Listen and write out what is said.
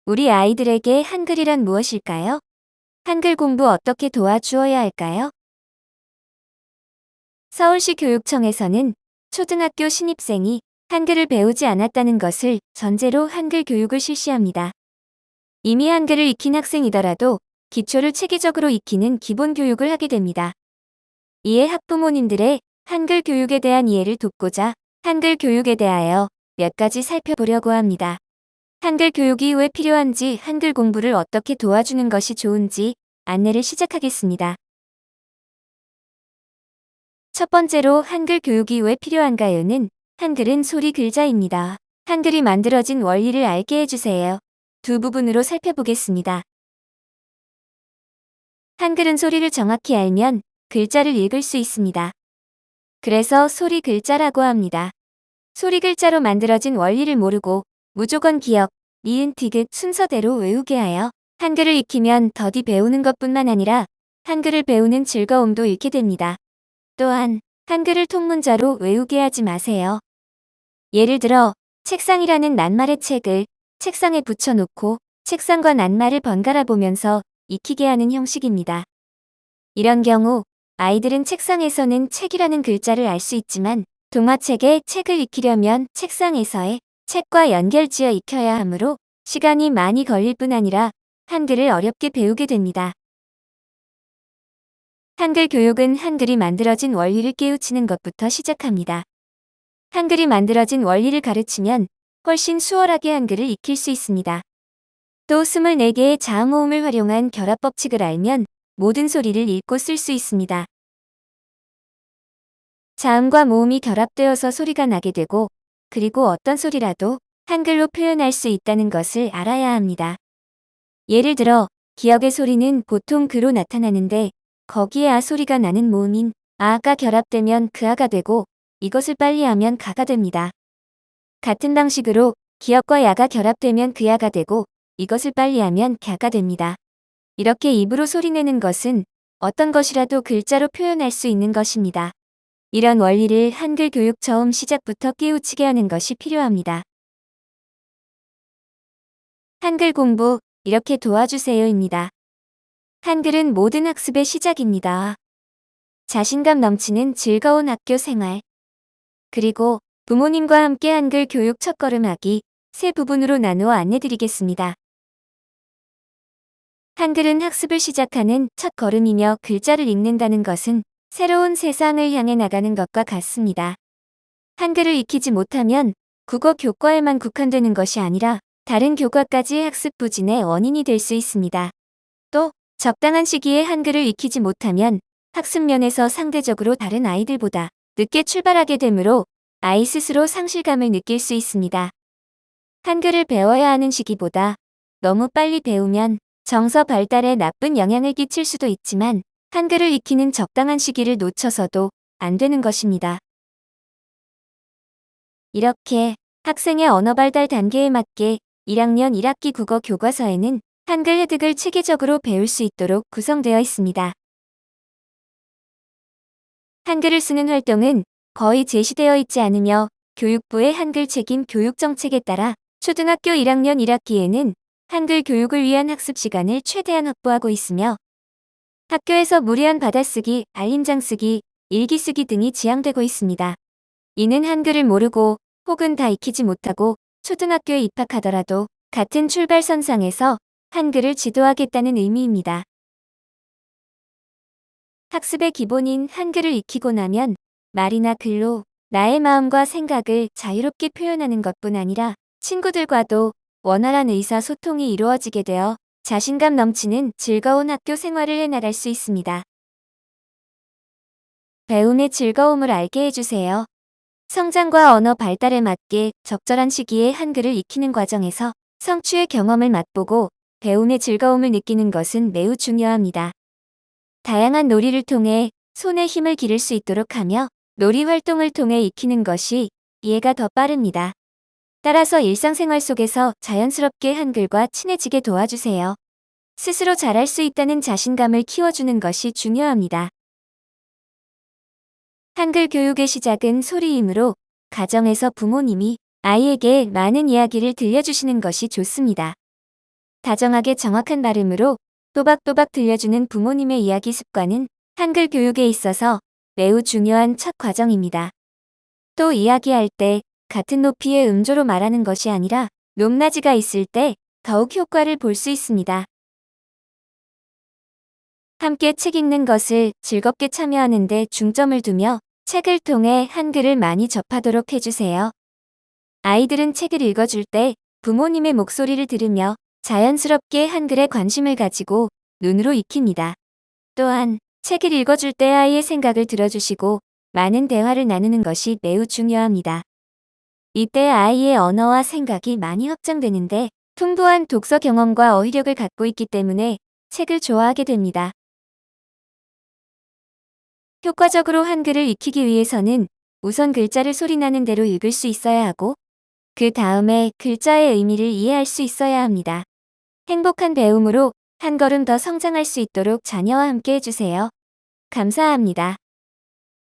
우리 아이들에게 한글이란 무엇일까요? 한글 공부 어떻게 도와주어야 할까요? 서울시 교육청에서는 초등학교 신입생이 한글을 배우지 않았다는 것을 전제로 한글 교육을 실시합니다. 이미 한글을 익힌 학생이더라도 기초를 체계적으로 익히는 기본 교육을 하게 됩니다. 이에 학부모님들의 한글 교육에 대한 이해를 돕고자 한글 교육에 대하여 몇 가지 살펴보려고 합니다. 한글 교육이 왜 필요한지, 한글 공부를 어떻게 도와주는 것이 좋은지 안내를 시작하겠습니다. 첫 번째로 한글 교육이 왜 필요한가요는 한글은 소리 글자입니다. 한글이 만들어진 원리를 알게 해주세요. 두 부분으로 살펴보겠습니다. 한글은 소리를 정확히 알면 글자를 읽을 수 있습니다. 그래서 소리 글자라고 합니다. 소리 글자로 만들어진 원리를 모르고 무조건 기억, 니은, 디귿 순서대로 외우게 하여 한글을 익히면 더디 배우는 것뿐만 아니라 한글을 배우는 즐거움도 잃게 됩니다. 또한 한글을 통문자로 외우게 하지 마세요. 예를 들어 책상이라는 낱말의 책을 책상에 붙여놓고 책상과 낱말을 번갈아 보면서 익히게 하는 형식입니다. 이런 경우 아이들은 책상에서는 책이라는 글자를 알 수 있지만 동화책에 책을 익히려면 책상에서의 책과 연결지어 익혀야 하므로 시간이 많이 걸릴 뿐 아니라 한글을 어렵게 배우게 됩니다. 한글 교육은 한글이 만들어진 원리를 깨우치는 것부터 시작합니다. 한글이 만들어진 원리를 가르치면 훨씬 수월하게 한글을 익힐 수 있습니다. 또 24개의 자음호음을 활용한 결합 법칙을 알면 모든 소리를 읽고 쓸 수 있습니다. 자음과 모음이 결합되어서 소리가 나게 되고, 그리고 어떤 소리라도 한글로 표현할 수 있다는 것을 알아야 합니다. 예를 들어 기역의 소리는 보통 그로 나타나는데 거기에 아 소리가 나는 모음인 아가 결합되면 그아가 되고 이것을 빨리 하면 가가 됩니다. 같은 방식으로 기역과 야가 결합되면 그야가 되고 이것을 빨리 하면 갸가 됩니다. 이렇게 입으로 소리내는 것은 어떤 것이라도 글자로 표현할 수 있는 것입니다. 이런 원리를 한글 교육 처음 시작부터 깨우치게 하는 것이 필요합니다. 한글 공부 이렇게 도와주세요입니다. 한글은 모든 학습의 시작입니다. 자신감 넘치는 즐거운 학교 생활. 그리고 부모님과 함께 한글 교육 첫걸음하기 세 부분으로 나누어 안내드리겠습니다. 한글은 학습을 시작하는 첫 걸음이며 글자를 읽는다는 것은 새로운 세상을 향해 나가는 것과 같습니다. 한글을 익히지 못하면 국어 교과에만 국한되는 것이 아니라 다른 교과까지 학습 부진의 원인이 될 수 있습니다. 또 적당한 시기에 한글을 익히지 못하면 학습 면에서 상대적으로 다른 아이들보다 늦게 출발하게 되므로 아이 스스로 상실감을 느낄 수 있습니다. 한글을 배워야 하는 시기보다 너무 빨리 배우면 정서 발달에 나쁜 영향을 끼칠 수도 있지만 한글을 익히는 적당한 시기를 놓쳐서도 안 되는 것입니다. 이렇게 학생의 언어 발달 단계에 맞게 1학년 1학기 국어 교과서에는 한글 해득을 체계적으로 배울 수 있도록 구성되어 있습니다. 한글을 쓰는 활동은 거의 제시되어 있지 않으며 교육부의 한글 책임 교육 정책에 따라 초등학교 1학년 1학기에는 한글 교육을 위한 학습 시간을 최대한 확보하고 있으며 학교에서 무리한 받아쓰기, 알림장 쓰기, 일기 쓰기 등이 지양되고 있습니다. 이는 한글을 모르고 혹은 다 익히지 못하고 초등학교에 입학하더라도 같은 출발선상에서 한글을 지도하겠다는 의미입니다. 학습의 기본인 한글을 익히고 나면 말이나 글로 나의 마음과 생각을 자유롭게 표현하는 것뿐 아니라 친구들과도 원활한 의사소통이 이루어지게 되어 자신감 넘치는 즐거운 학교 생활을 해나갈 수 있습니다. 배움의 즐거움을 알게 해주세요. 성장과 언어 발달에 맞게 적절한 시기에 한글을 익히는 과정에서 성취의 경험을 맛보고 배움의 즐거움을 느끼는 것은 매우 중요합니다. 다양한 놀이를 통해 손에 힘을 기를 수 있도록 하며 놀이 활동을 통해 익히는 것이 이해가 더 빠릅니다. 따라서 일상생활 속에서 자연스럽게 한글과 친해지게 도와주세요. 스스로 잘할 수 있다는 자신감을 키워주는 것이 중요합니다. 한글 교육의 시작은 소리이므로 가정에서 부모님이 아이에게 많은 이야기를 들려주시는 것이 좋습니다. 다정하게 정확한 발음으로 또박또박 들려주는 부모님의 이야기 습관은 한글 교육에 있어서 매우 중요한 첫 과정입니다. 또 이야기할 때 같은 높이의 음조로 말하는 것이 아니라 높낮이가 있을 때 더욱 효과를 볼 수 있습니다. 함께 책 읽는 것을 즐겁게 참여하는 데 중점을 두며 책을 통해 한글을 많이 접하도록 해주세요. 아이들은 책을 읽어줄 때 부모님의 목소리를 들으며 자연스럽게 한글에 관심을 가지고 눈으로 익힙니다. 또한 책을 읽어줄 때 아이의 생각을 들어주시고 많은 대화를 나누는 것이 매우 중요합니다. 이때 아이의 언어와 생각이 많이 확장되는데 풍부한 독서 경험과 어휘력을 갖고 있기 때문에 책을 좋아하게 됩니다. 효과적으로 한글을 익히기 위해서는 우선 글자를 소리나는 대로 읽을 수 있어야 하고 그 다음에 글자의 의미를 이해할 수 있어야 합니다. 행복한 배움으로 한 걸음 더 성장할 수 있도록 자녀와 함께 해주세요. 감사합니다.